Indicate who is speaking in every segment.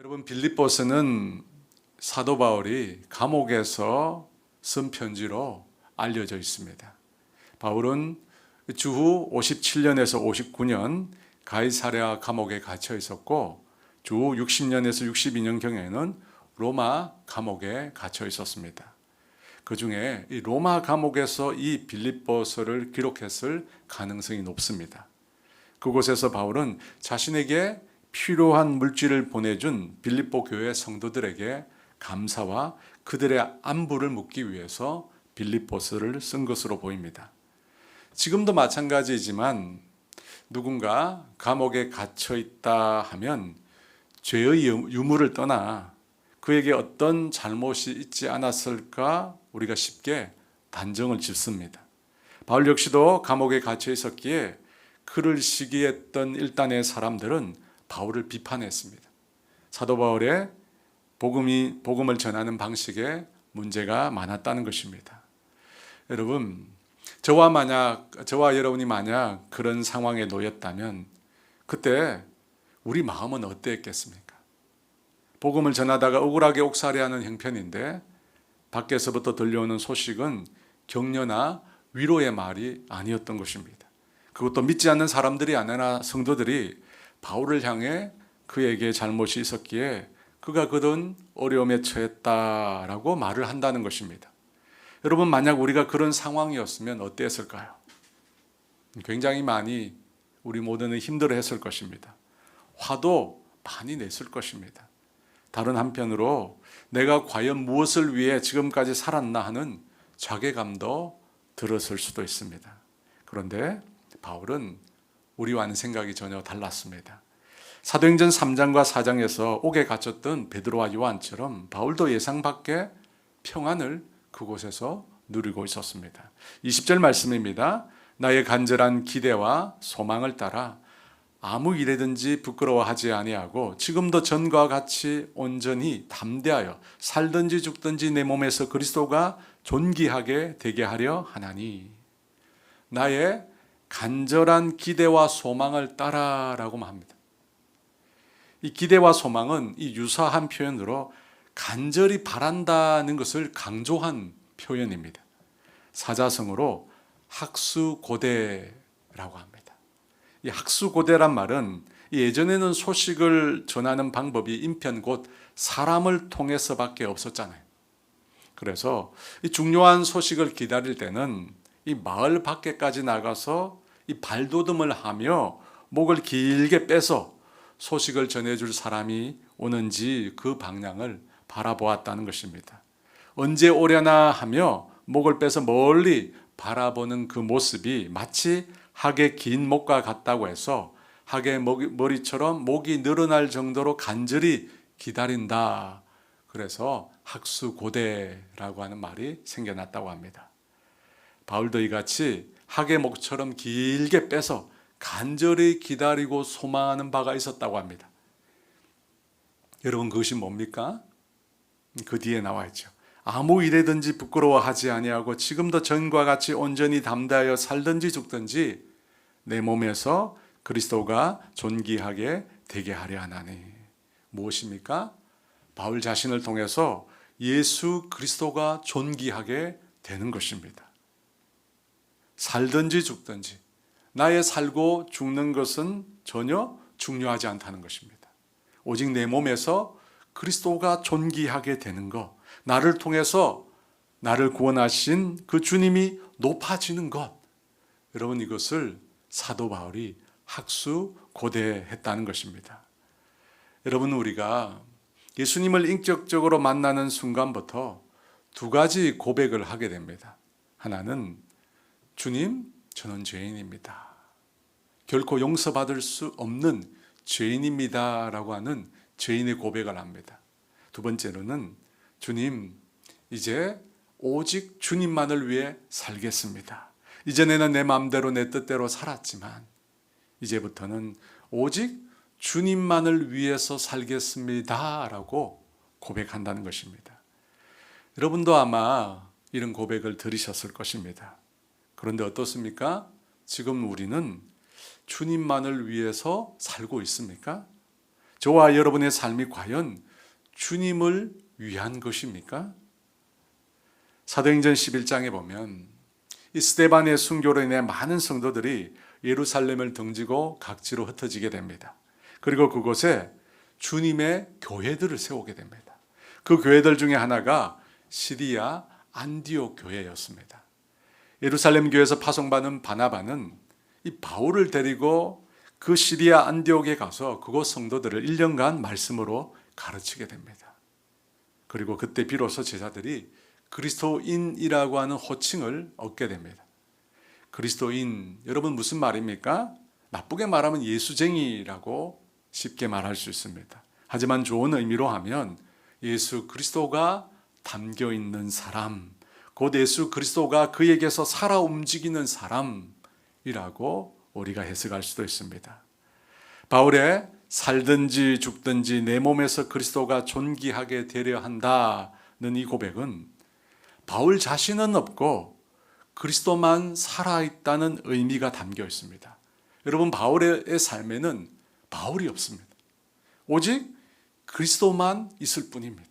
Speaker 1: 여러분, 빌립보서는 사도 바울이 감옥에서 쓴 편지로 알려져 있습니다. 바울은 주후 57년에서 59년 가이사랴 감옥에 갇혀 있었고, 주후 60년에서 62년경에는 로마 감옥에 갇혀 있었습니다. 그 중에 이 로마 감옥에서 이 빌립보서를 기록했을 가능성이 높습니다. 그곳에서 바울은 자신에게 필요한 물질을 보내준 빌립보 교회 성도들에게 감사와 그들의 안부를 묻기 위해서 빌립보서를 쓴 것으로 보입니다. 지금도 마찬가지이지만 누군가 감옥에 갇혀 있다 하면 죄의 유무를 떠나 그에게 어떤 잘못이 있지 않았을까 우리가 쉽게 단정을 짓습니다. 바울 역시도 감옥에 갇혀 있었기에 그를 시기했던 일단의 사람들은 바울을 비판했습니다. 사도 바울의 복음을 전하는 방식에 문제가 많았다는 것입니다. 여러분, 저와 여러분이 만약 그런 상황에 놓였다면 그때 우리 마음은 어땠겠습니까? 복음을 전하다가 억울하게 옥살이하는 형편인데 밖에서부터 들려오는 소식은 격려나 위로의 말이 아니었던 것입니다. 그것도 믿지 않는 사람들이 아니라 성도들이 바울을 향해 그에게 잘못이 있었기에 그가 그런 어려움에 처했다라고 말을 한다는 것입니다. 여러분, 만약 우리가 그런 상황이었으면 어땠을까요? 굉장히 많이 우리 모두는 힘들어했을 것입니다. 화도 많이 냈을 것입니다. 다른 한편으로 내가 과연 무엇을 위해 지금까지 살았나 하는 자괴감도 들었을 수도 있습니다. 그런데 바울은 우리와는 생각이 전혀 달랐습니다. 사도행전 3장과 4장에서 옥에 갇혔던 베드로와 요한처럼 바울도 예상 밖의 평안을 그곳에서 누리고 있었습니다. 20절 말씀입니다. 나의 간절한 기대와 소망을 따라 아무 일에든지 부끄러워하지 아니하고 지금도 전과 같이 온전히 담대하여 살든지 죽든지 내 몸에서 그리스도가 존귀하게 되게 하려 하나니. 나의 간절한 기대와 소망을 따라라고 합니다. 이 기대와 소망은 이 유사한 표현으로 간절히 바란다는 것을 강조한 표현입니다. 사자성어로 학수고대라고 합니다. 이 학수고대란 말은 예전에는 소식을 전하는 방법이 인편 곧 사람을 통해서밖에 없었잖아요. 그래서 이 중요한 소식을 기다릴 때는 이 마을 밖에까지 나가서 이 발돋움을 하며 목을 길게 빼서 소식을 전해줄 사람이 오는지 그 방향을 바라보았다는 것입니다. 언제 오려나 하며 목을 빼서 멀리 바라보는 그 모습이 마치 학의 긴 목과 같다고 해서 학의 머리처럼 목이 늘어날 정도로 간절히 기다린다. 그래서 학수고대라고 하는 말이 생겨났다고 합니다. 바울도 이같이 학의 목처럼 길게 빼서 간절히 기다리고 소망하는 바가 있었다고 합니다. 여러분, 그것이 뭡니까? 그 뒤에 나와 있죠. 아무 일에든지 부끄러워하지 아니하고 지금도 전과 같이 온전히 담대하여 살든지 죽든지 내 몸에서 그리스도가 존귀하게 되게 하려 하나니. 무엇입니까? 바울 자신을 통해서 예수 그리스도가 존귀하게 되는 것입니다. 살든지 죽든지 나의 살고 죽는 것은 전혀 중요하지 않다는 것입니다. 오직 내 몸에서 그리스도가 존귀하게 되는 것, 나를 통해서 나를 구원하신 그 주님이 높아지는 것, 여러분, 이것을 사도 바울이 학수고대했다는 것입니다. 여러분, 우리가 예수님을 인격적으로 만나는 순간부터 두 가지 고백을 하게 됩니다. 하나는 주님, 저는 죄인입니다. 결코 용서받을 수 없는 죄인입니다 라고 하는 죄인의 고백을 합니다. 두 번째로는 주님, 이제 오직 주님만을 위해 살겠습니다. 이전에는 내 마음대로 내 뜻대로 살았지만 이제부터는 오직 주님만을 위해서 살겠습니다 라고 고백한다는 것입니다. 여러분도 아마 이런 고백을 들으셨을 것입니다. 그런데 어떻습니까? 지금 우리는 주님만을 위해서 살고 있습니까? 저와 여러분의 삶이 과연 주님을 위한 것입니까? 사도행전 11장에 보면 이 스데반의 순교로 인해 많은 성도들이 예루살렘을 등지고 각지로 흩어지게 됩니다. 그리고 그곳에 주님의 교회들을 세우게 됩니다. 그 교회들 중에 하나가 시리아 안디옥 교회였습니다. 예루살렘 교회에서 파송받은 바나바는 이 바울을 데리고 그 시리아 안디옥에 가서 그곳 성도들을 1년간 말씀으로 가르치게 됩니다. 그리고 그때 비로소 제자들이 그리스도인이라고 하는 호칭을 얻게 됩니다. 그리스도인, 여러분 무슨 말입니까? 나쁘게 말하면 예수쟁이라고 쉽게 말할 수 있습니다. 하지만 좋은 의미로 하면 예수 그리스도가 담겨 있는 사람, 곧 예수 그리스도가 그에게서 살아 움직이는 사람이라고 우리가 해석할 수도 있습니다. 바울의 살든지 죽든지 내 몸에서 그리스도가 존귀하게 되려 한다는 이 고백은 바울 자신은 없고 그리스도만 살아있다는 의미가 담겨 있습니다. 여러분, 바울의 삶에는 바울이 없습니다. 오직 그리스도만 있을 뿐입니다.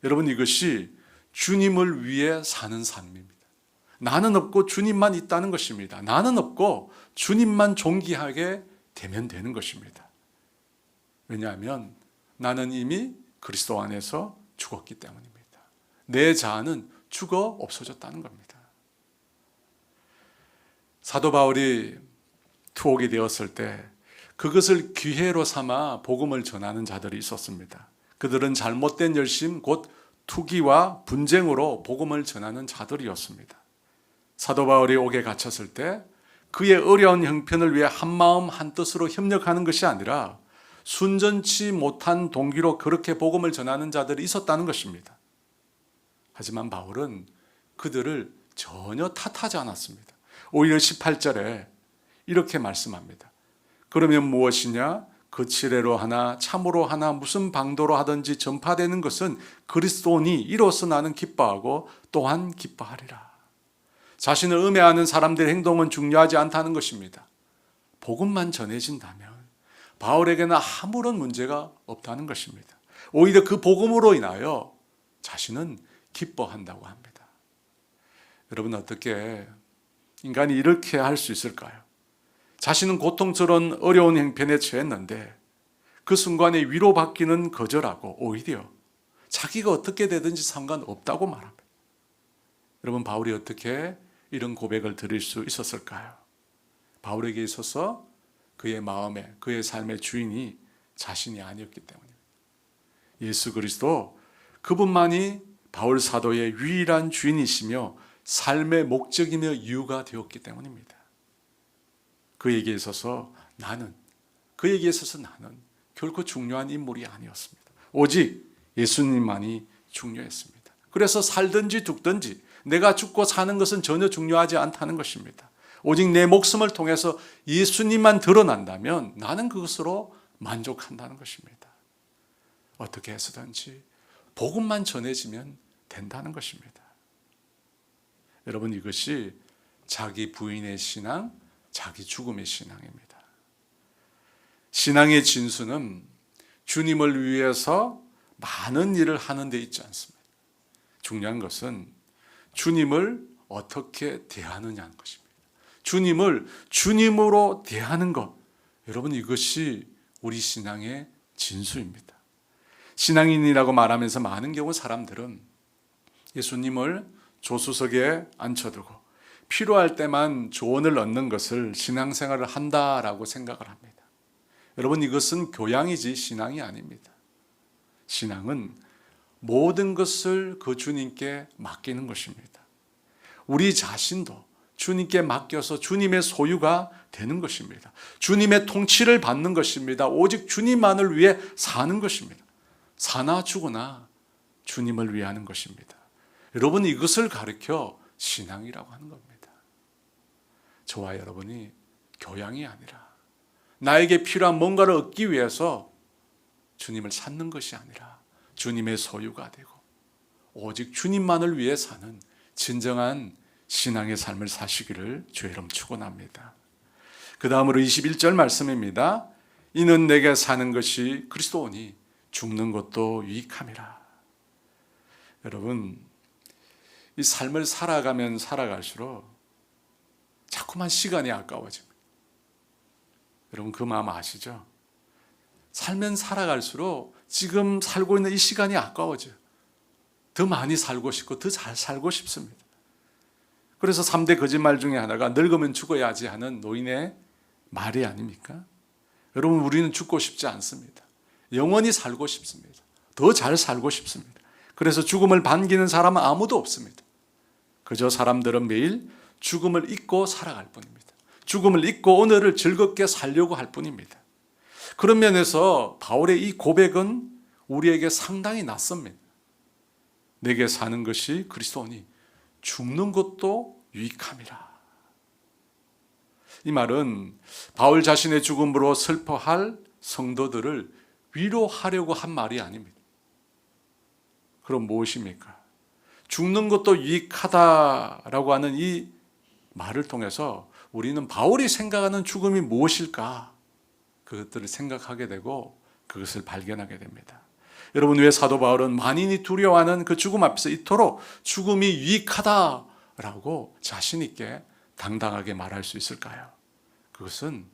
Speaker 1: 여러분, 이것이 주님을 위해 사는 삶입니다. 나는 없고 주님만 있다는 것입니다. 나는 없고 주님만 존귀하게 되면 되는 것입니다. 왜냐하면 나는 이미 그리스도 안에서 죽었기 때문입니다. 내 자아는 죽어 없어졌다는 겁니다. 사도 바울이 투옥이 되었을 때 그것을 기회로 삼아 복음을 전하는 자들이 있었습니다. 그들은 잘못된 열심, 곧 투기와 분쟁으로 복음을 전하는 자들이었습니다. 사도 바울이 옥에 갇혔을 때 그의 어려운 형편을 위해 한마음 한뜻으로 협력하는 것이 아니라 순전치 못한 동기로 그렇게 복음을 전하는 자들이 있었다는 것입니다. 하지만 바울은 그들을 전혀 탓하지 않았습니다. 오히려 18절에 이렇게 말씀합니다. 그러면 무엇이냐? 그 지뢰로 하나 참으로 하나 무슨 방도로 하든지 전파되는 것은 그리스도니 이로써 나는 기뻐하고 또한 기뻐하리라. 자신을 음해하는 사람들의 행동은 중요하지 않다는 것입니다. 복음만 전해진다면 바울에게는 아무런 문제가 없다는 것입니다. 오히려 그 복음으로 인하여 자신은 기뻐한다고 합니다. 여러분, 어떻게 인간이 이렇게 할 수 있을까요? 자신은 고통스러운 어려운 형편에 처했는데 그 순간에 위로받기는 거절하고 오히려 자기가 어떻게 되든지 상관없다고 말합니다. 여러분, 바울이 어떻게 이런 고백을 드릴 수 있었을까요? 바울에게 있어서 그의 마음에, 그의 삶의 주인이 자신이 아니었기 때문입니다. 예수 그리스도, 그분만이 바울 사도의 유일한 주인이시며 삶의 목적이며 이유가 되었기 때문입니다. 그에게 있어서 나는 결코 중요한 인물이 아니었습니다. 오직 예수님만이 중요했습니다. 그래서 살든지 죽든지 내가 죽고 사는 것은 전혀 중요하지 않다는 것입니다. 오직 내 목숨을 통해서 예수님만 드러난다면 나는 그것으로 만족한다는 것입니다. 어떻게 해서든지 복음만 전해지면 된다는 것입니다. 여러분, 이것이 자기 부인의 신앙, 자기 죽음의 신앙입니다. 신앙의 진수는 주님을 위해서 많은 일을 하는 데 있지 않습니다. 중요한 것은 주님을 어떻게 대하느냐는 것입니다. 주님을 주님으로 대하는 것, 여러분, 이것이 우리 신앙의 진수입니다. 신앙인이라고 말하면서 많은 경우 사람들은 예수님을 조수석에 앉혀두고 필요할 때만 조언을 얻는 것을 신앙생활을 한다라고 생각을 합니다. 여러분, 이것은 교양이지 신앙이 아닙니다. 신앙은 모든 것을 그 주님께 맡기는 것입니다. 우리 자신도 주님께 맡겨서 주님의 소유가 되는 것입니다. 주님의 통치를 받는 것입니다. 오직 주님만을 위해 사는 것입니다. 사나 죽으나 주님을 위하는 것입니다. 여러분, 이것을 가르쳐 신앙이라고 하는 겁니다. 저와 여러분이 교양이 아니라 나에게 필요한 뭔가를 얻기 위해서 주님을 찾는 것이 아니라 주님의 소유가 되고 오직 주님만을 위해 사는 진정한 신앙의 삶을 사시기를 주의 이름 축원합니다. 그 다음으로 21절 말씀입니다. 이는 내게 사는 것이 그리스도오니 죽는 것도 유익함이라. 여러분, 이 삶을 살아가면 살아갈수록 자꾸만 시간이 아까워집니다. 여러분 그 마음 아시죠? 살면 살아갈수록 지금 살고 있는 이 시간이 아까워져요. 더 많이 살고 싶고 더 잘 살고 싶습니다. 그래서 3대 거짓말 중에 하나가 늙으면 죽어야지 하는 노인의 말이 아닙니까? 여러분 우리는 죽고 싶지 않습니다. 영원히 살고 싶습니다. 더 잘 살고 싶습니다. 그래서 죽음을 반기는 사람은 아무도 없습니다. 그저 사람들은 매일 죽음을 잊고 살아갈 뿐입니다. 죽음을 잊고 오늘을 즐겁게 살려고 할 뿐입니다. 그런 면에서 바울의 이 고백은 우리에게 상당히 낯섭니다. 내게 사는 것이 그리스도니 죽는 것도 유익함이라. 이 말은 바울 자신의 죽음으로 슬퍼할 성도들을 위로하려고 한 말이 아닙니다. 그럼 무엇입니까? 죽는 것도 유익하다라고 하는 이 말을 통해서 우리는 바울이 생각하는 죽음이 무엇일까? 그것들을 생각하게 되고 그것을 발견하게 됩니다. 여러분, 왜 사도 바울은 만인이 두려워하는 그 죽음 앞에서 이토록 죽음이 유익하다라고 자신 있게 당당하게 말할 수 있을까요? 그것은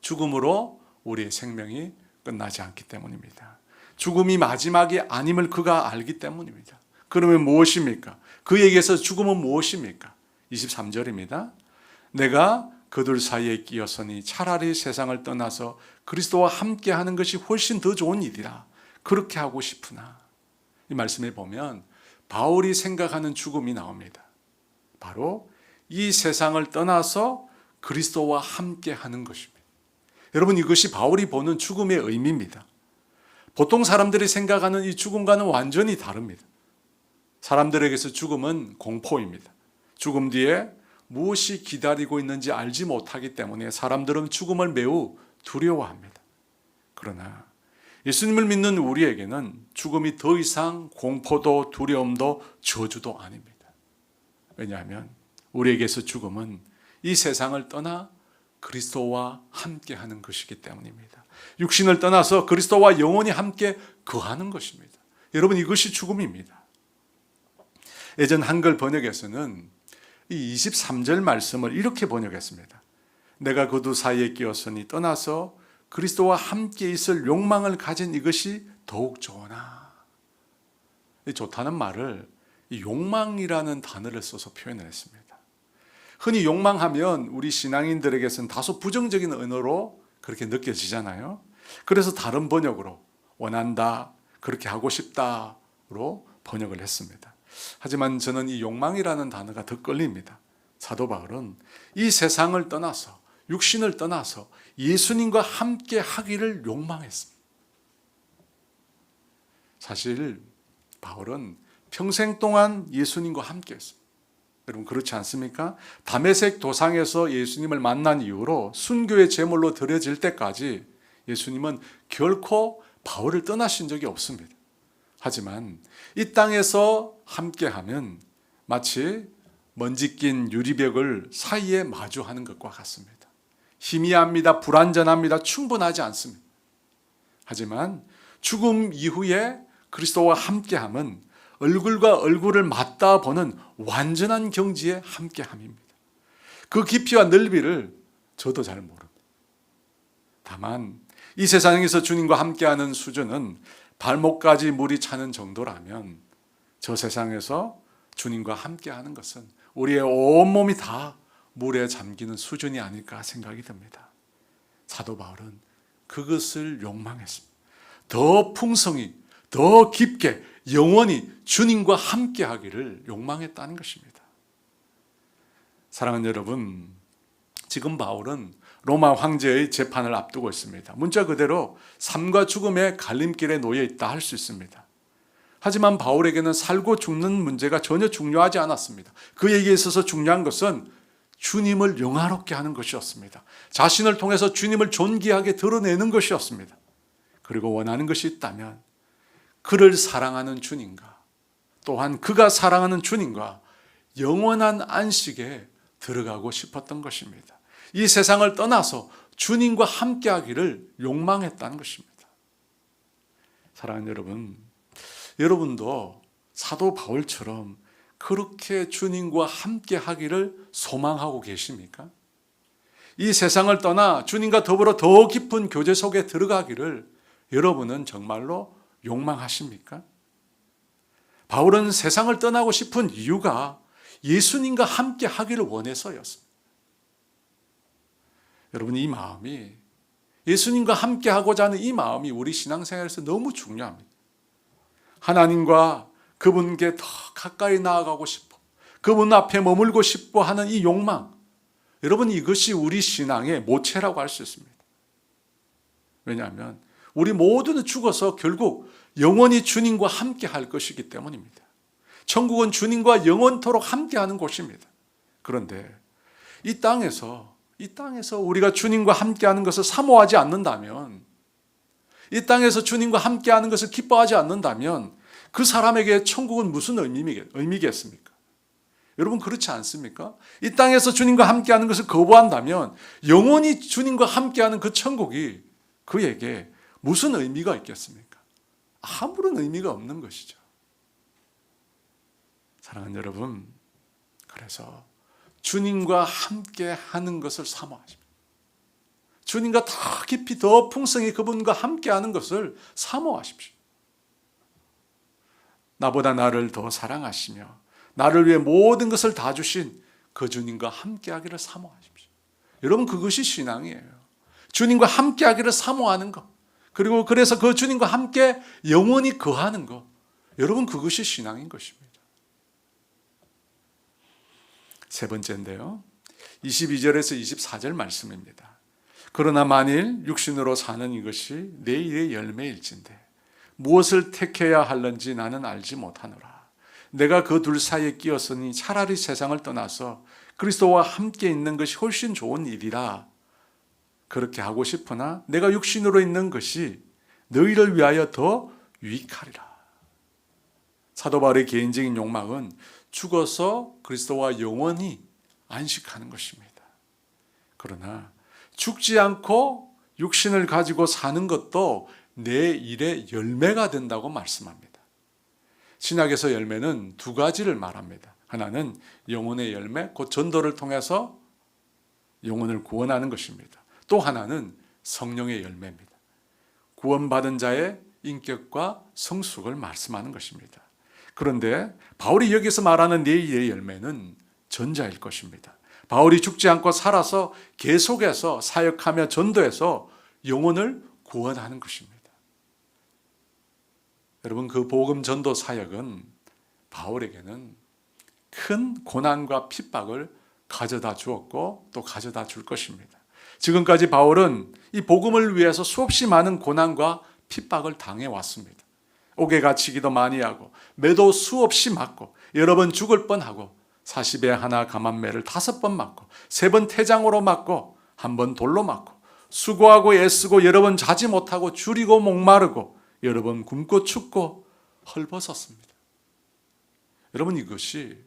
Speaker 1: 죽음으로 우리의 생명이 끝나지 않기 때문입니다. 죽음이 마지막이 아님을 그가 알기 때문입니다. 그러면 무엇입니까? 그에게서 죽음은 무엇입니까? 23절입니다. 내가 그들 사이에 끼었으니 차라리 세상을 떠나서 그리스도와 함께 하는 것이 훨씬 더 좋은 일이라. 그렇게 하고 싶으나. 이 말씀에 보면 바울이 생각하는 죽음이 나옵니다. 바로 이 세상을 떠나서 그리스도와 함께 하는 것입니다. 여러분, 이것이 바울이 보는 죽음의 의미입니다. 보통 사람들이 생각하는 이 죽음과는 완전히 다릅니다. 사람들에게서 죽음은 공포입니다. 죽음 뒤에 무엇이 기다리고 있는지 알지 못하기 때문에 사람들은 죽음을 매우 두려워합니다. 그러나 예수님을 믿는 우리에게는 죽음이 더 이상 공포도 두려움도 저주도 아닙니다. 왜냐하면 우리에게서 죽음은 이 세상을 떠나 그리스도와 함께하는 것이기 때문입니다. 육신을 떠나서 그리스도와 영원히 함께 거하는 것입니다. 여러분, 이것이 죽음입니다. 예전 한글 번역에서는 이 23절 말씀을 이렇게 번역했습니다. 내가 그 두 사이에 끼었으니 떠나서 그리스도와 함께 있을 욕망을 가진 이것이 더욱 좋으나. 좋다는 말을 이 욕망이라는 단어를 써서 표현을 했습니다. 흔히 욕망하면 우리 신앙인들에게서는 다소 부정적인 언어로 그렇게 느껴지잖아요. 그래서 다른 번역으로 원한다, 그렇게 하고 싶다로 번역을 했습니다. 하지만 저는 이 욕망이라는 단어가 더 끌립니다. 사도 바울은 이 세상을 떠나서, 육신을 떠나서 예수님과 함께 하기를 욕망했습니다. 사실 바울은 평생 동안 예수님과 함께 했습니다. 여러분, 그렇지 않습니까? 다메섹 도상에서 예수님을 만난 이후로 순교의 제물로 드려질 때까지 예수님은 결코 바울을 떠나신 적이 없습니다. 하지만 이 땅에서 함께하면 마치 먼지 낀 유리벽을 사이에 마주하는 것과 같습니다. 희미합니다. 불완전합니다. 충분하지 않습니다. 하지만 죽음 이후에 그리스도와 함께함은 얼굴과 얼굴을 맞닿아 보는 완전한 경지에 함께함입니다. 그 깊이와 넓이를 저도 잘 모릅니다. 다만 이 세상에서 주님과 함께하는 수준은 발목까지 물이 차는 정도라면 저 세상에서 주님과 함께하는 것은 우리의 온몸이 다 물에 잠기는 수준이 아닐까 생각이 듭니다. 사도 바울은 그것을 욕망했습니다. 더 풍성히, 더 깊게, 영원히 주님과 함께하기를 욕망했다는 것입니다. 사랑하는 여러분, 지금 바울은 로마 황제의 재판을 앞두고 있습니다. 문자 그대로 삶과 죽음의 갈림길에 놓여 있다 할 수 있습니다. 하지만 바울에게는 살고 죽는 문제가 전혀 중요하지 않았습니다. 그에게 있어서 중요한 것은 주님을 영화롭게 하는 것이었습니다. 자신을 통해서 주님을 존귀하게 드러내는 것이었습니다. 그리고 원하는 것이 있다면 그를 사랑하는 주님과 또한 그가 사랑하는 주님과 영원한 안식에 들어가고 싶었던 것입니다. 이 세상을 떠나서 주님과 함께하기를 욕망했다는 것입니다. 사랑하는 여러분, 여러분도 사도 바울처럼 그렇게 주님과 함께하기를 소망하고 계십니까? 이 세상을 떠나 주님과 더불어 더 깊은 교제 속에 들어가기를 여러분은 정말로 욕망하십니까? 바울은 세상을 떠나고 싶은 이유가 예수님과 함께 하기를 원해서였습니다. 여러분, 이 마음이, 예수님과 함께 하고자 하는 이 마음이 우리 신앙생활에서 너무 중요합니다. 하나님과 그분께 더 가까이 나아가고 싶어, 그분 앞에 머물고 싶어 하는 이 욕망, 여러분, 이것이 우리 신앙의 모체라고 할 수 있습니다. 왜냐하면 우리 모두는 죽어서 결국 영원히 주님과 함께 할 것이기 때문입니다. 천국은 주님과 영원토록 함께하는 곳입니다. 그런데 이 땅에서 우리가 주님과 함께하는 것을 사모하지 않는다면, 이 땅에서 주님과 함께하는 것을 기뻐하지 않는다면 그 사람에게 천국은 무슨 의미겠습니까? 여러분, 그렇지 않습니까? 이 땅에서 주님과 함께하는 것을 거부한다면 영원히 주님과 함께하는 그 천국이 그에게 무슨 의미가 있겠습니까? 아무런 의미가 없는 것이죠. 사랑하는 여러분, 그래서 주님과 함께하는 것을 사모하십시오. 주님과 더 깊이 더 풍성히 그분과 함께하는 것을 사모하십시오. 나보다 나를 더 사랑하시며 나를 위해 모든 것을 다 주신 그 주님과 함께하기를 사모하십시오. 여러분, 그것이 신앙이에요. 주님과 함께하기를 사모하는 것, 그리고 그래서 그 주님과 함께 영원히 거하는 것, 여러분, 그것이 신앙인 것입니다. 세 번째인데요, 22절에서 24절 말씀입니다. 그러나 만일 육신으로 사는 이것이 내 일의 열매일진데 무엇을 택해야 할는지 나는 알지 못하노라. 내가 그 둘 사이에 끼었으니 차라리 세상을 떠나서 그리스도와 함께 있는 것이 훨씬 좋은 일이라. 그렇게 하고 싶으나 내가 육신으로 있는 것이 너희를 위하여 더 유익하리라. 사도 바울의 개인적인 욕망은 죽어서 그리스도와 영원히 안식하는 것입니다. 그러나 죽지 않고 육신을 가지고 사는 것도 내 일의 열매가 된다고 말씀합니다. 신약에서 열매는 두 가지를 말합니다. 하나는 영혼의 열매, 곧 전도를 통해서 영혼을 구원하는 것입니다. 또 하나는 성령의 열매입니다. 구원받은 자의 인격과 성숙을 말씀하는 것입니다. 그런데 바울이 여기서 말하는 내 일의 열매는 전자일 것입니다. 바울이 죽지 않고 살아서 계속해서 사역하며 전도해서 영혼을 구원하는 것입니다. 여러분, 그 복음 전도 사역은 바울에게는 큰 고난과 핍박을 가져다 주었고 또 가져다 줄 것입니다. 지금까지 바울은 이 복음을 위해서 수없이 많은 고난과 핍박을 당해왔습니다. 옥에 갇히기도 많이 하고 매도 수없이 맞고 여러 번 죽을 뻔하고 40에 하나 감한매를 5번 맞고 3번 태장으로 맞고 1번 돌로 맞고 수고하고 애쓰고 여러 번 자지 못하고 줄이고 목마르고 여러 번 굶고 춥고 헐벗었습니다. 여러분, 이것이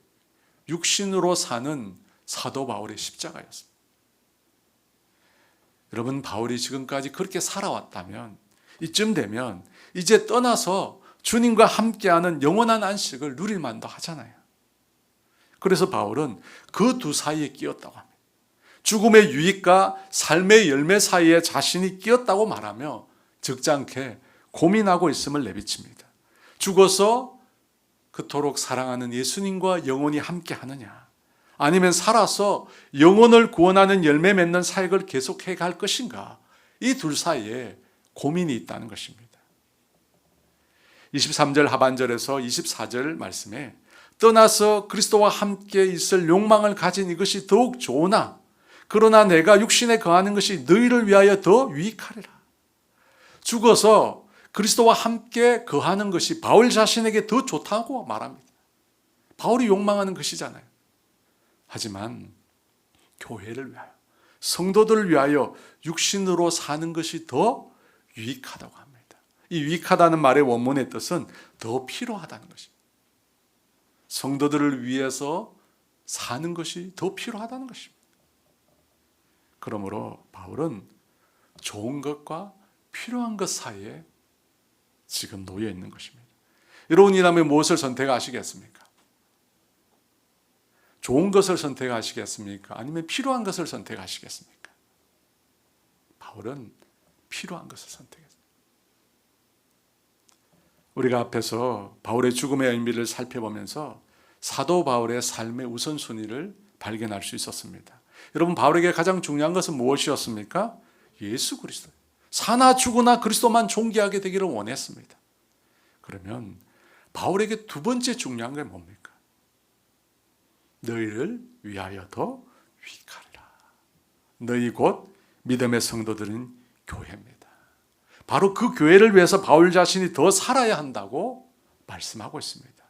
Speaker 1: 육신으로 사는 사도 바울의 십자가였습니다. 여러분, 바울이 지금까지 그렇게 살아왔다면 이쯤 되면 이제 떠나서 주님과 함께하는 영원한 안식을 누릴 만도 하잖아요. 그래서 바울은 그 두 사이에 끼었다고 합니다. 죽음의 유익과 삶의 열매 사이에 자신이 끼었다고 말하며 적잖게 고민하고 있음을 내비칩니다. 죽어서 그토록 사랑하는 예수님과 영원히 함께 하느냐, 아니면 살아서 영혼을 구원하는 열매 맺는 사역을 계속해 갈 것인가, 이 둘 사이에 고민이 있다는 것입니다. 23절 하반절에서 24절 말씀에 떠나서 그리스도와 함께 있을 욕망을 가진 이것이 더욱 좋으나 그러나 내가 육신에 거하는 것이 너희를 위하여 더 유익하리라. 죽어서 그리스도와 함께 거하는 것이 바울 자신에게 더 좋다고 말합니다. 바울이 욕망하는 것이잖아요. 하지만 교회를 위하여, 성도들을 위하여 육신으로 사는 것이 더 유익하다고 합니다. 이 유익하다는 말의 원문의 뜻은 더 필요하다는 것입니다. 성도들을 위해서 사는 것이 더 필요하다는 것입니다. 그러므로 바울은 좋은 것과 필요한 것 사이에 지금 놓여 있는 것입니다. 여러분이라면 무엇을 선택하시겠습니까? 좋은 것을 선택하시겠습니까? 아니면 필요한 것을 선택하시겠습니까? 바울은 필요한 것을 선택했습니다. 우리가 앞에서 바울의 죽음의 의미를 살펴보면서 사도 바울의 삶의 우선순위를 발견할 수 있었습니다. 여러분, 바울에게 가장 중요한 것은 무엇이었습니까? 예수 그리스도. 사나 죽으나 그리스도만 존귀하게 되기를 원했습니다. 그러면 바울에게 두 번째 중요한 게 뭡니까? 너희를 위하여 더 유익하리라. 너희 곧 믿음의 성도들은 교회입니다. 바로 그 교회를 위해서 바울 자신이 더 살아야 한다고 말씀하고 있습니다.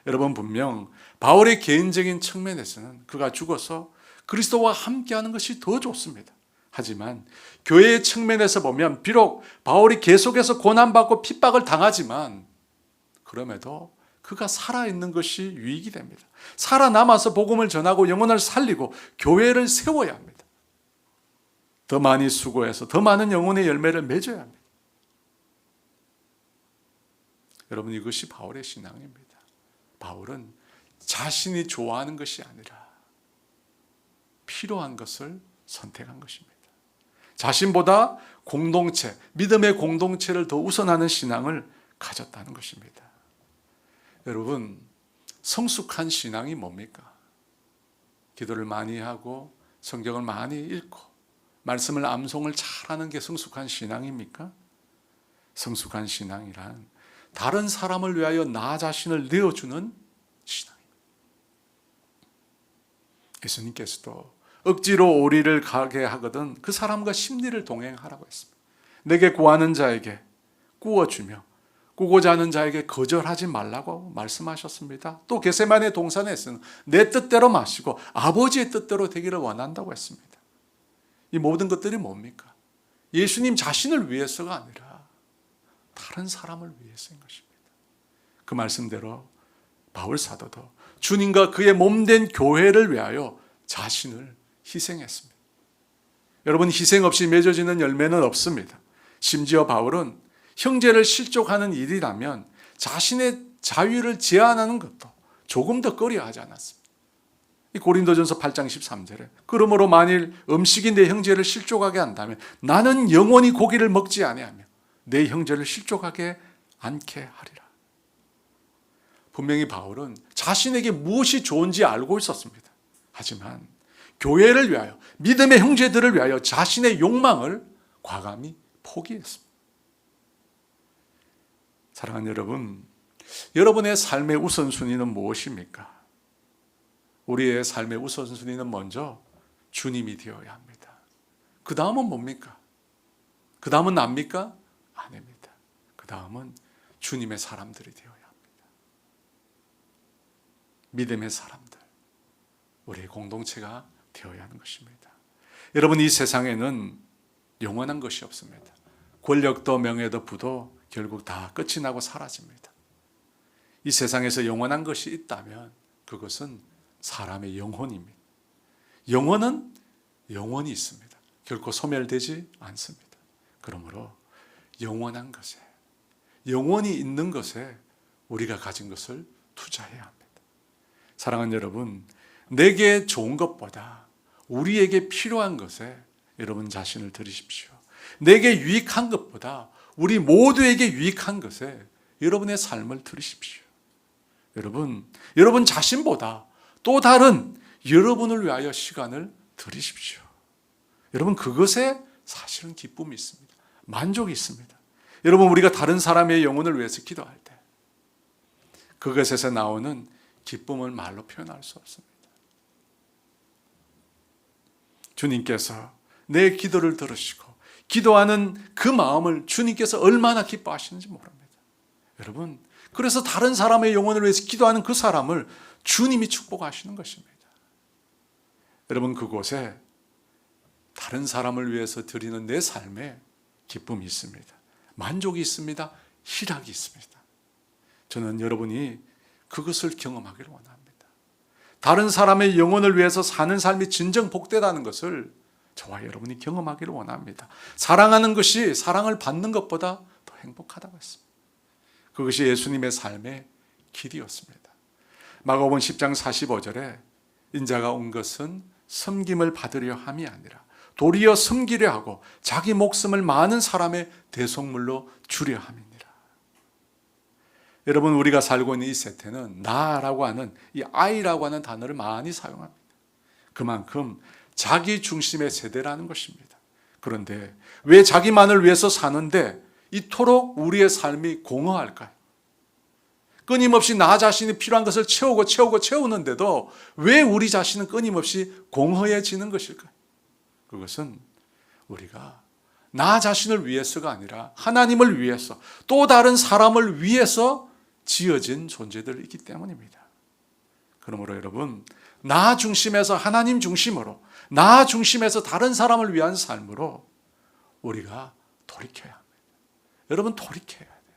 Speaker 1: 여러분, 분명 바울의 개인적인 측면에서는 그가 죽어서 그리스도와 함께하는 것이 더 좋습니다. 하지만 교회의 측면에서 보면 비록 바울이 계속해서 고난받고 핍박을 당하지만 그럼에도 그가 살아있는 것이 유익이 됩니다. 살아남아서 복음을 전하고 영혼을 살리고 교회를 세워야 합니다. 더 많이 수고해서 더 많은 영혼의 열매를 맺어야 합니다. 여러분, 이것이 바울의 신앙입니다. 바울은 자신이 좋아하는 것이 아니라 필요한 것을 선택한 것입니다. 자신보다 공동체, 믿음의 공동체를 더 우선하는 신앙을 가졌다는 것입니다. 여러분, 성숙한 신앙이 뭡니까? 기도를 많이 하고 성경을 많이 읽고 말씀을 암송을 잘하는 게 성숙한 신앙입니까? 성숙한 신앙이란 다른 사람을 위하여 나 자신을 내어주는 신앙입니다. 예수님께서도 억지로 오리를 가게 하거든 그 사람과 심리를 동행하라고 했습니다. 내게 구하는 자에게 구워주며 꾸고자 하는 자에게 거절하지 말라고 말씀하셨습니다. 또 겟세마네 동산에서는 내 뜻대로 마시고 아버지의 뜻대로 되기를 원한다고 했습니다. 이 모든 것들이 뭡니까? 예수님 자신을 위해서가 아니라 다른 사람을 위해서인 것입니다. 그 말씀대로 바울 사도도 주님과 그의 몸된 교회를 위하여 자신을 희생했습니다. 여러분, 희생 없이 맺어지는 열매는 없습니다. 심지어 바울은 형제를 실족하는 일이라면 자신의 자유를 제한하는 것도 조금 더 꺼려하지 않았습니다. 이 고린도전서 8장 13절에 그러므로 만일 음식이 내 형제를 실족하게 한다면 나는 영원히 고기를 먹지 아니하며 내 형제를 실족하게 않게 하리라. 분명히 바울은 자신에게 무엇이 좋은지 알고 있었습니다. 하지만 교회를 위하여, 믿음의 형제들을 위하여 자신의 욕망을 과감히 포기했습니다. 사랑하는 여러분, 여러분의 삶의 우선순위는 무엇입니까? 우리의 삶의 우선순위는 먼저 주님이 되어야 합니다. 그 다음은 뭡니까? 그 다음은 납니까? 아닙니다. 그 다음은 주님의 사람들이 되어야 합니다. 믿음의 사람들, 우리의 공동체가 되어야 하는 것입니다. 여러분, 이 세상에는 영원한 것이 없습니다. 권력도 명예도 부도 결국 다 끝이 나고 사라집니다. 이 세상에서 영원한 것이 있다면 그것은 사람의 영혼입니다. 영혼은 영원히 있습니다. 결코 소멸되지 않습니다. 그러므로 영원한 것에, 영원히 있는 것에 우리가 가진 것을 투자해야 합니다. 사랑하는 여러분, 내게 좋은 것보다 우리에게 필요한 것에 여러분 자신을 드리십시오. 내게 유익한 것보다 우리 모두에게 유익한 것에 여러분의 삶을 드리십시오. 여러분 자신보다 또 다른 여러분을 위하여 시간을 드리십시오. 여러분, 그것에 사실은 기쁨이 있습니다. 만족이 있습니다. 여러분, 우리가 다른 사람의 영혼을 위해서 기도할 때 그것에서 나오는 기쁨을 말로 표현할 수 없습니다. 주님께서 내 기도를 들으시고 기도하는 그 마음을 주님께서 얼마나 기뻐하시는지 모릅니다. 여러분, 그래서 다른 사람의 영혼을 위해서 기도하는 그 사람을 주님이 축복하시는 것입니다. 여러분, 그곳에 다른 사람을 위해서 드리는 내 삶에 기쁨이 있습니다. 만족이 있습니다. 희락이 있습니다. 저는 여러분이 그것을 경험하기를 원합니다. 다른 사람의 영혼을 위해서 사는 삶이 진정 복되다는 것을 저와 여러분이 경험하기를 원합니다. 사랑하는 것이 사랑을 받는 것보다 더 행복하다고 했습니다. 그것이 예수님의 삶의 길이었습니다. 마가복음 10장 45절에 인자가 온 것은 섬김을 받으려 함이 아니라 도리어 섬기려 하고 자기 목숨을 많은 사람의 대속물로 주려 함이니라. 여러분, 우리가 살고 있는 이 세태는 나라고 하는 이 I라고 하는 단어를 많이 사용합니다. 그만큼 자기 중심의 세대라는 것입니다. 그런데 왜 자기만을 위해서 사는데 이토록 우리의 삶이 공허할까요? 끊임없이 나 자신이 필요한 것을 채우는데도 왜 우리 자신은 끊임없이 공허해지는 것일까요? 그것은 우리가 나 자신을 위해서가 아니라 하나님을 위해서, 또 다른 사람을 위해서 지어진 존재들이기 때문입니다. 그러므로 여러분, 나 중심에서 하나님 중심으로, 나 중심에서 다른 사람을 위한 삶으로 우리가 돌이켜야 합니다. 여러분, 돌이켜야 돼요.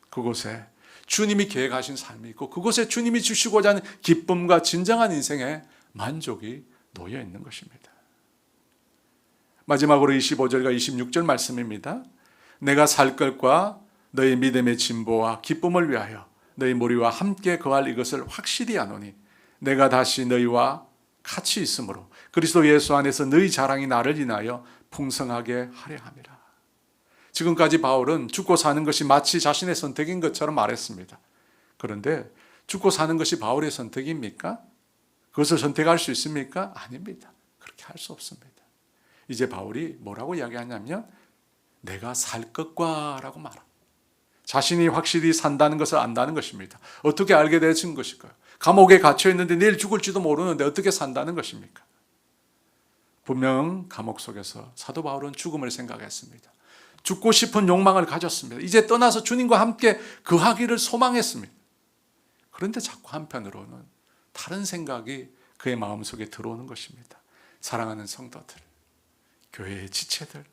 Speaker 1: 그곳에 주님이 계획하신 삶이 있고 그곳에 주님이 주시고자 하는 기쁨과 진정한 인생의 만족이 놓여 있는 것입니다. 마지막으로 25절과 26절 말씀입니다. 내가 살 것과 너희 믿음의 진보와 기쁨을 위하여 너희 무리와 함께 거할 이것을 확실히 아노니 내가 다시 너희와 같이 있으므로 그리스도 예수 안에서 너희 자랑이 나를 인하여 풍성하게 하려 함이라. 지금까지 바울은 죽고 사는 것이 마치 자신의 선택인 것처럼 말했습니다. 그런데 죽고 사는 것이 바울의 선택입니까? 그것을 선택할 수 있습니까? 아닙니다. 그렇게 할 수 없습니다. 이제 바울이 뭐라고 이야기하냐면 내가 살 것과 라고 말합니다. 자신이 확실히 산다는 것을 안다는 것입니다. 어떻게 알게 되신 것일까요? 감옥에 갇혀 있는데 내일 죽을지도 모르는데 어떻게 산다는 것입니까? 분명 감옥 속에서 사도 바울은 죽음을 생각했습니다. 죽고 싶은 욕망을 가졌습니다. 이제 떠나서 주님과 함께 거하기를 소망했습니다. 그런데 자꾸 한편으로는 다른 생각이 그의 마음속에 들어오는 것입니다. 사랑하는 성도들, 교회의 지체들,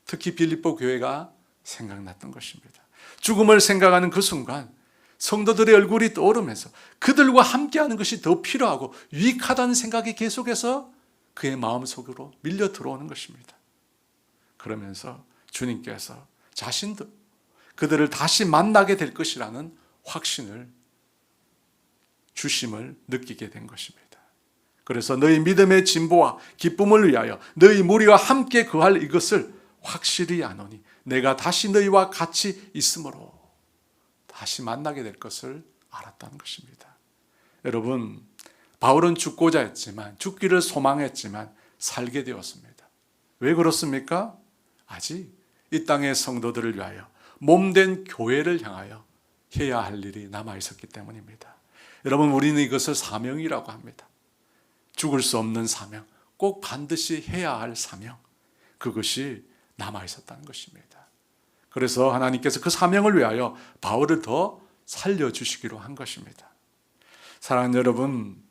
Speaker 1: 특히 빌립보 교회가 생각났던 것입니다. 죽음을 생각하는 그 순간 성도들의 얼굴이 떠오르면서 그들과 함께하는 것이 더 필요하고 유익하다는 생각이 계속해서 그의 마음속으로 밀려 들어오는 것입니다. 그러면서 주님께서 자신도 그들을 다시 만나게 될 것이라는 확신을 주심을 느끼게 된 것입니다. 그래서 너희 믿음의 진보와 기쁨을 위하여 너희 무리와 함께 거할 이것을 확실히 아노니 내가 다시 너희와 같이 있으므로 다시 만나게 될 것을 알았다는 것입니다. 여러분, 바울은 죽고자 했지만, 죽기를 소망했지만 살게 되었습니다. 왜 그렇습니까? 아직 이 땅의 성도들을 위하여 몸된 교회를 향하여 해야 할 일이 남아 있었기 때문입니다. 여러분, 우리는 이것을 사명이라고 합니다. 죽을 수 없는 사명, 꼭 반드시 해야 할 사명, 그것이 남아 있었다는 것입니다. 그래서 하나님께서 그 사명을 위하여 바울을 더 살려주시기로 한 것입니다. 사랑하는 여러분,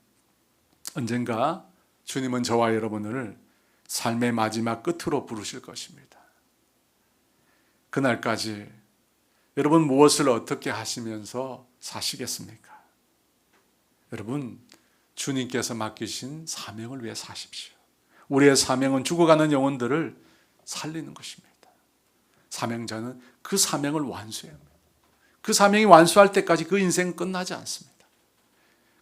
Speaker 1: 언젠가 주님은 저와 여러분을 삶의 마지막 끝으로 부르실 것입니다. 그날까지 여러분 무엇을 어떻게 하시면서 사시겠습니까? 여러분, 주님께서 맡기신 사명을 위해 사십시오. 우리의 사명은 죽어가는 영혼들을 살리는 것입니다. 사명자는 그 사명을 완수해야 합니다. 그 사명이 완수할 때까지 그 인생은 끝나지 않습니다.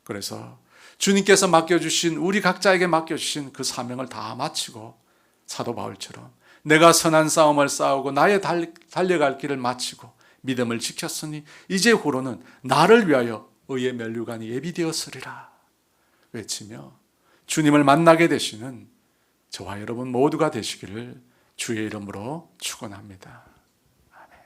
Speaker 1: 그래서 주님께서 맡겨주신, 우리 각자에게 맡겨주신 그 사명을 다 마치고 사도 바울처럼 내가 선한 싸움을 싸우고 나의 달려갈 길을 마치고 믿음을 지켰으니 이제 후로는 나를 위하여 의의 면류관이 예비되었으리라 외치며 주님을 만나게 되시는 저와 여러분 모두가 되시기를 주의 이름으로 축원합니다. 아멘.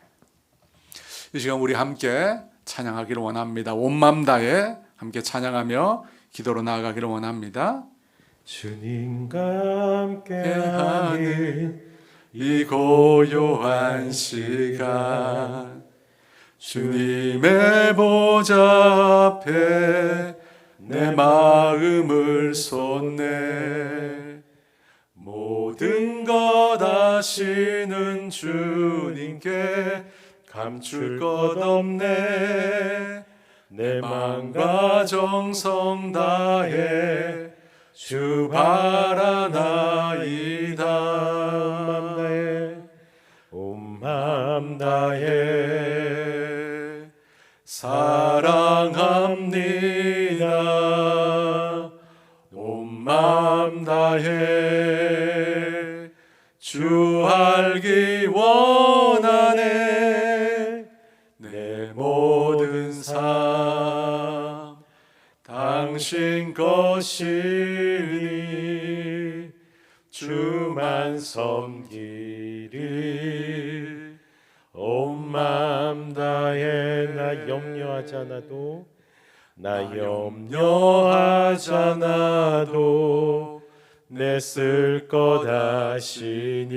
Speaker 1: 이 시간 우리 함께 찬양하기를 원합니다. 온 마음 다해 함께 찬양하며 기도로 나아가기를 원합니다.
Speaker 2: 주님과 함께하는 이 고요한 시간, 주님의 보좌 앞에 내 마음을 쏟네. 모든 것 아시는 주님께 감출 것 없네. 내 마음과 정성 다해 주 바라나이다. 온 마음 다해 사랑합니다. 온 마음 다해 주 알기 원하네. 내 모든 삶 당신 것이니 주만 섬기리. 온 마음 다해 나 염려하지 않아도 내 쓸 것 아시니.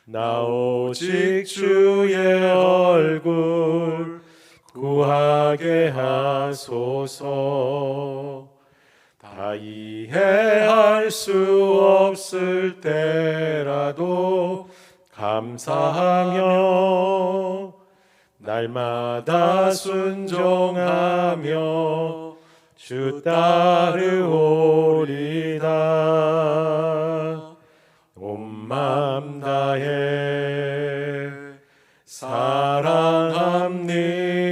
Speaker 2: 나 오직 주의 얼굴 구하게 하소서. 다 이해할 수 없을 때라도 감사하며 날마다 순종하며 주 따르오리다. 온 마음 다해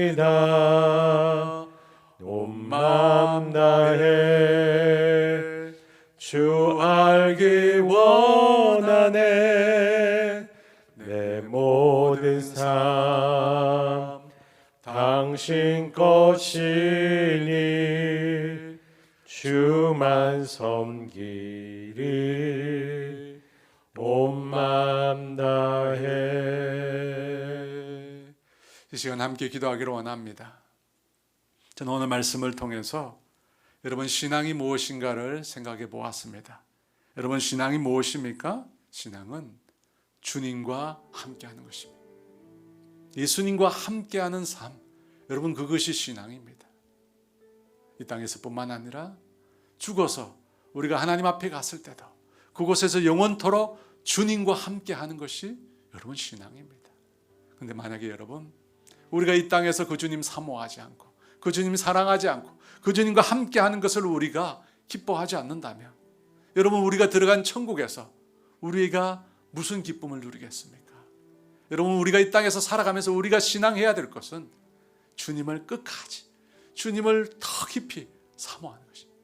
Speaker 2: 사랑합니다. 온 마음 다해 주 알기 원하네. 내 모든 삶 당신 것이니 주만 섬기리. 온 마음 다해.
Speaker 1: 이 시간 함께 기도하기를 원합니다. 저는 오늘 말씀을 통해서 여러분 신앙이 무엇인가를 생각해 보았습니다. 여러분 신앙이 무엇입니까? 신앙은 주님과 함께하는 것입니다. 예수님과 함께하는 삶, 여러분 그것이 신앙입니다. 이 땅에서뿐만 아니라 죽어서 우리가 하나님 앞에 갔을 때도 그곳에서 영원토록 주님과 함께하는 것이 여러분 신앙입니다. 그런데 만약에 여러분 우리가 이 땅에서 그 주님 사모하지 않고 그 주님 사랑하지 않고 그 주님과 함께하는 것을 우리가 기뻐하지 않는다면 여러분 우리가 들어간 천국에서 우리가 무슨 기쁨을 누리겠습니까? 여러분 우리가 이 땅에서 살아가면서 우리가 신앙해야 될 것은 주님을 끝까지 주님을 더 깊이 사모하는 것입니다.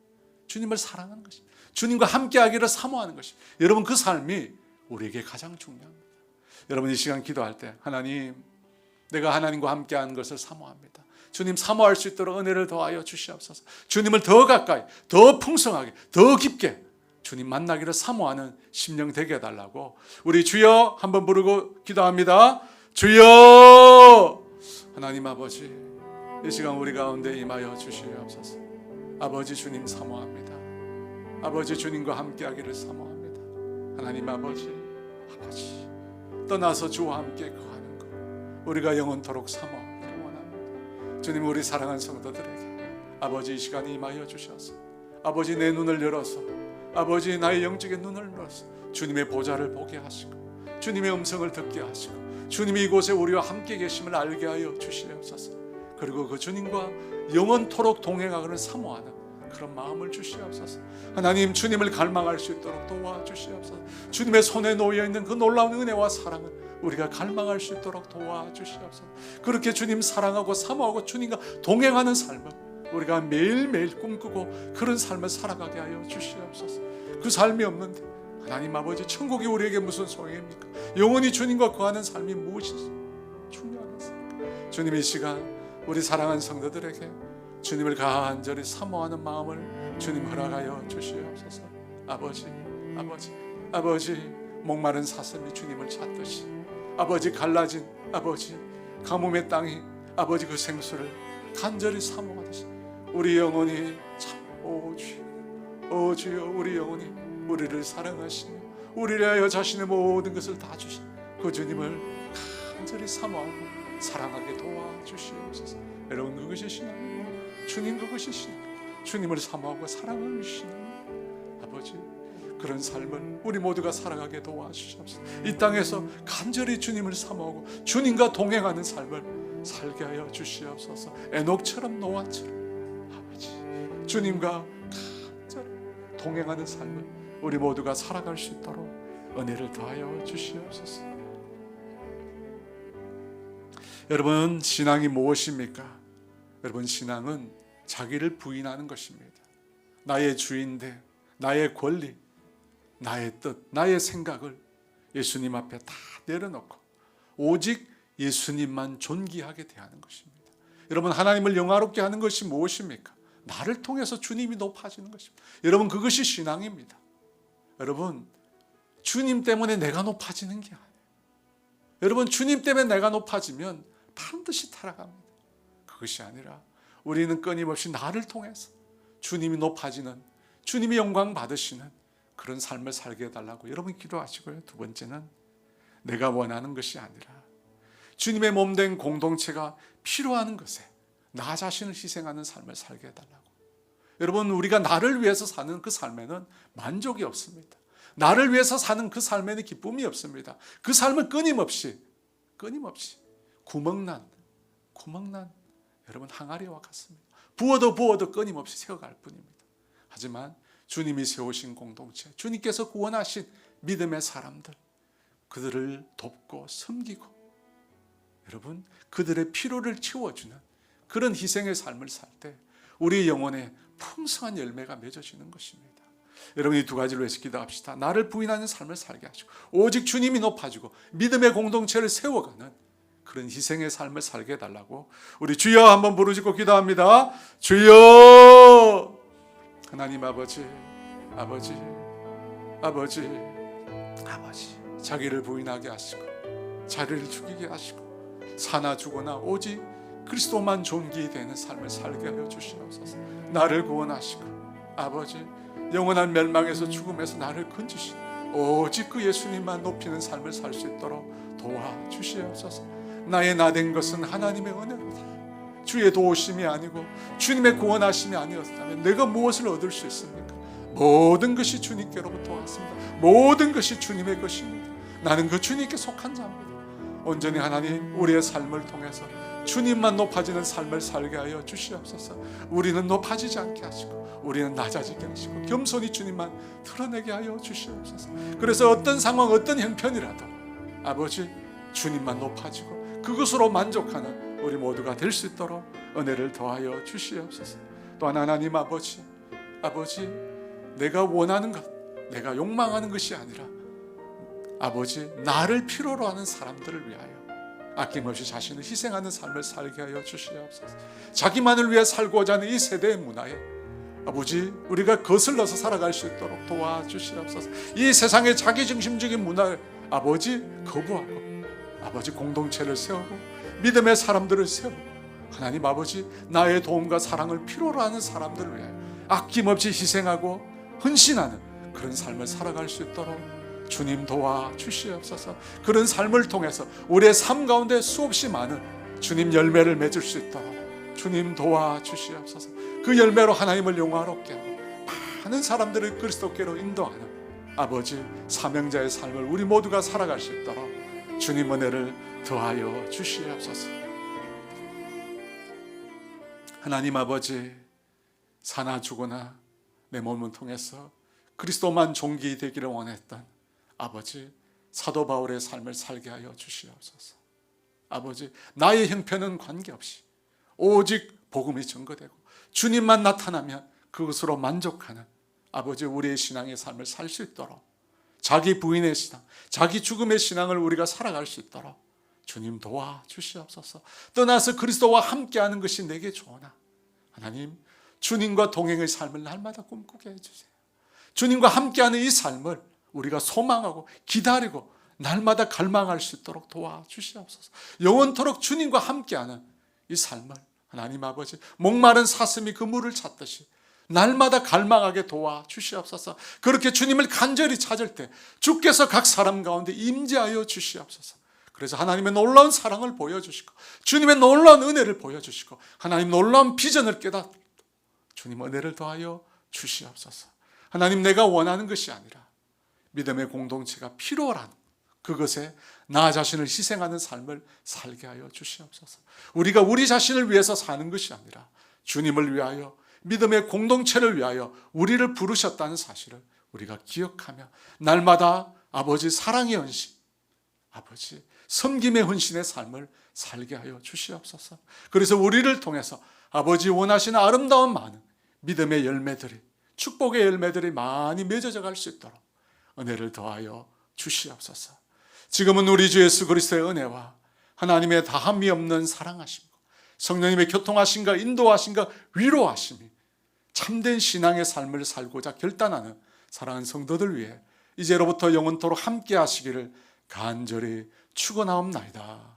Speaker 1: 주님을 사랑하는 것입니다. 주님과 함께하기를 사모하는 것입니다. 여러분 그 삶이 우리에게 가장 중요합니다. 여러분 이 시간 기도할 때 하나님 내가 하나님과 함께하는 것을 사모합니다. 주님 사모할 수 있도록 은혜를 더하여 주시옵소서. 주님을 더 가까이 더 풍성하게 더 깊게 주님 만나기를 사모하는 심령 되게 해달라고 우리 주여 한번 부르고 기도합니다. 주여. 하나님 아버지 이 시간 우리 가운데 임하여 주시옵소서. 아버지 주님 사모합니다. 아버지 주님과 함께하기를 사모합니다. 하나님 아버지 떠나서 주와 함께 거하는 것 우리가 영원토록 사모하기를 원합니다. 주님 우리 사랑하는 성도들에게 아버지 이 시간에 임하여 주셔서 아버지 내 눈을 열어서 아버지 나의 영적인 눈을 열어서 주님의 보좌를 보게 하시고 주님의 음성을 듣게 하시고 주님이 이곳에 우리와 함께 계심을 알게 하여 주시옵소서. 그리고 그 주님과 영원토록 동행하기를 사모하는 그런 마음을 주시옵소서. 하나님 주님을 갈망할 수 있도록 도와주시옵소서. 주님의 손에 놓여있는 그 놀라운 은혜와 사랑을 우리가 갈망할 수 있도록 도와주시옵소서. 그렇게 주님 사랑하고 사모하고 주님과 동행하는 삶을 우리가 매일매일 꿈꾸고 그런 삶을 살아가게 하여 주시옵소서. 그 삶이 없는데 하나님 아버지 천국이 우리에게 무슨 소용입니까? 영원히 주님과 거하는 삶이 무엇이 중요하겠습니까? 주님 이 시간 우리 사랑하는 성도들에게 주님을 간절히 사모하는 마음을 주님 허락하여 주시옵소서. 아버지 목마른 사슴이 주님을 찾듯이 아버지 갈라진 아버지 가뭄의 땅이 아버지 그 생수를 간절히 사모하듯이 우리 영혼이 참 오 주여 우리 영혼이 우리를 사랑하시며 우리를 위하여 자신의 모든 것을 다 주신 그 주님을 간절히 사모하고 사랑하게 도와주시옵소서. 여러분 그것이 신앙입니다. 주님 그것이 신앙입니다. 주님을 사모하고 사랑하는 신앙입니다. 아버지 그런 삶을 우리 모두가 살아가게 도와주시옵소서. 이 땅에서 간절히 주님을 사모하고 주님과 동행하는 삶을 살게 하여 주시옵소서. 에녹처럼 노아처럼 아버지 주님과 간절히 동행하는 삶을 우리 모두가 살아갈 수 있도록 은혜를 더하여 주시옵소서. 여러분, 신앙이 무엇입니까? 여러분, 신앙은 자기를 부인하는 것입니다. 나의 주인됨, 나의 권리, 나의 뜻, 나의 생각을 예수님 앞에 다 내려놓고 오직 예수님만 존귀하게 대하는 것입니다. 여러분, 하나님을 영화롭게 하는 것이 무엇입니까? 나를 통해서 주님이 높아지는 것입니다. 여러분, 그것이 신앙입니다. 여러분, 주님 때문에 내가 높아지는 게 아니에요. 여러분, 주님 때문에 내가 높아지면 반드시 타락합니다. 그것이 아니라 우리는 끊임없이 나를 통해서 주님이 높아지는, 주님이 영광 받으시는 그런 삶을 살게 해달라고 여러분 기도하시고요. 두 번째는 내가 원하는 것이 아니라 주님의 몸된 공동체가 필요한 것에 나 자신을 희생하는 삶을 살게 해달라고. 여러분, 우리가 나를 위해서 사는 그 삶에는 만족이 없습니다. 나를 위해서 사는 그 삶에는 기쁨이 없습니다. 그 삶은 끊임없이 구멍난 여러분 항아리와 같습니다. 부어도 끊임없이 세워갈 뿐입니다. 하지만 주님이 세우신 공동체, 주님께서 구원하신 믿음의 사람들, 그들을 돕고 섬기고 여러분 그들의 필요를 채워주는 그런 희생의 삶을 살 때 우리 영혼에 풍성한 열매가 맺어지는 것입니다. 여러분, 이 두 가지로 해서 기도합시다. 나를 부인하는 삶을 살게 하시고 오직 주님이 높아지고 믿음의 공동체를 세워가는 그런 희생의 삶을 살게 해달라고 우리 주여 한번 부르짖고 기도합니다. 주여! 하나님 아버지, 자기를 부인하게 하시고 자리를 죽이게 하시고 사나 죽거나 오직 그리스도만 존귀되는 삶을 살게 하여 주시옵소서. 나를 구원하시고 아버지, 영원한 멸망에서 죽음에서 나를 건지시고 오직 그 예수님만 높이는 삶을 살 수 있도록 도와주시옵소서. 나의 나된 것은 하나님의 은혜로다. 주의 도우심이 아니고 주님의 구원하심이 아니었다면 내가 무엇을 얻을 수 있습니까? 모든 것이 주님께로부터 왔습니다. 모든 것이 주님의 것입니다. 나는 그 주님께 속한 자입니다. 온전히 하나님, 우리의 삶을 통해서 주님만 높아지는 삶을 살게 하여 주시옵소서. 우리는 높아지지 않게 하시고 우리는 낮아지게 하시고 겸손히 주님만 드러내게 하여 주시옵소서. 그래서 어떤 상황, 어떤 형편이라도 아버지, 주님만 높아지고 그것으로 만족하는 우리 모두가 될 수 있도록 은혜를 더하여 주시옵소서. 또한 하나님 아버지, 내가 원하는 것, 내가 욕망하는 것이 아니라 아버지, 나를 필요로 하는 사람들을 위하여 아낌없이 자신을 희생하는 삶을 살게 하여 주시옵소서. 자기만을 위해 살고자 하는 이 세대의 문화에 아버지, 우리가 거슬러서 살아갈 수 있도록 도와주시옵소서. 이 세상의 자기중심적인 문화를 아버지 거부하고 아버지 공동체를 세우고 믿음의 사람들을 세우고 하나님 아버지, 나의 도움과 사랑을 필요로 하는 사람들을 위하여 아낌없이 희생하고 헌신하는 그런 삶을 살아갈 수 있도록 주님 도와주시옵소서. 그런 삶을 통해서 우리의 삶 가운데 수없이 많은 주님 열매를 맺을 수 있도록 주님 도와주시옵소서. 그 열매로 하나님을 영화롭게 하고 많은 사람들을 그리스도께로 인도하는 아버지, 사명자의 삶을 우리 모두가 살아갈 수 있도록 주님 은혜를 더하여 주시옵소서. 하나님 아버지, 사나 죽으나 내 몸을 통해서 그리스도만 존귀되기를 원했던 아버지, 사도 바울의 삶을 살게 하여 주시옵소서. 아버지, 나의 형편은 관계없이 오직 복음이 증거되고 주님만 나타나면 그것으로 만족하는 아버지, 우리의 신앙의 삶을 살 수 있도록 자기 부인의 신앙, 자기 죽음의 신앙을 우리가 살아갈 수 있도록 주님 도와주시옵소서. 떠나서 그리스도와 함께하는 것이 내게 좋으나 하나님, 주님과 동행의 삶을 날마다 꿈꾸게 해주세요. 주님과 함께하는 이 삶을 우리가 소망하고 기다리고 날마다 갈망할 수 있도록 도와주시옵소서. 영원토록 주님과 함께하는 이 삶을 하나님 아버지, 목마른 사슴이 그 물을 찾듯이 날마다 갈망하게 도와주시옵소서. 그렇게 주님을 간절히 찾을 때 주께서 각 사람 가운데 임재하여 주시옵소서. 그래서 하나님의 놀라운 사랑을 보여주시고 주님의 놀라운 은혜를 보여주시고 하나님 놀라운 비전을 깨닫고 주님 은혜를 더하여 주시옵소서. 하나님, 내가 원하는 것이 아니라 믿음의 공동체가 필요한 그것에 나 자신을 희생하는 삶을 살게 하여 주시옵소서. 우리가 우리 자신을 위해서 사는 것이 아니라 주님을 위하여 믿음의 공동체를 위하여 우리를 부르셨다는 사실을 우리가 기억하며 날마다 아버지 사랑의 헌신, 아버지 섬김의 헌신의 삶을 살게 하여 주시옵소서. 그래서 우리를 통해서 아버지 원하시는 아름다운 많은 믿음의 열매들이, 축복의 열매들이 많이 맺어져 갈 수 있도록 은혜를 더하여 주시옵소서. 지금은 우리 주 예수 그리스도의 은혜와 하나님의 다함이 없는 사랑하심과 성령님의 교통하심과 인도하심과 위로하심이 참된 신앙의 삶을 살고자 결단하는 사랑하는 성도들 위해 이제로부터 영원토록 함께 하시기를 간절히 축원하옵나이다.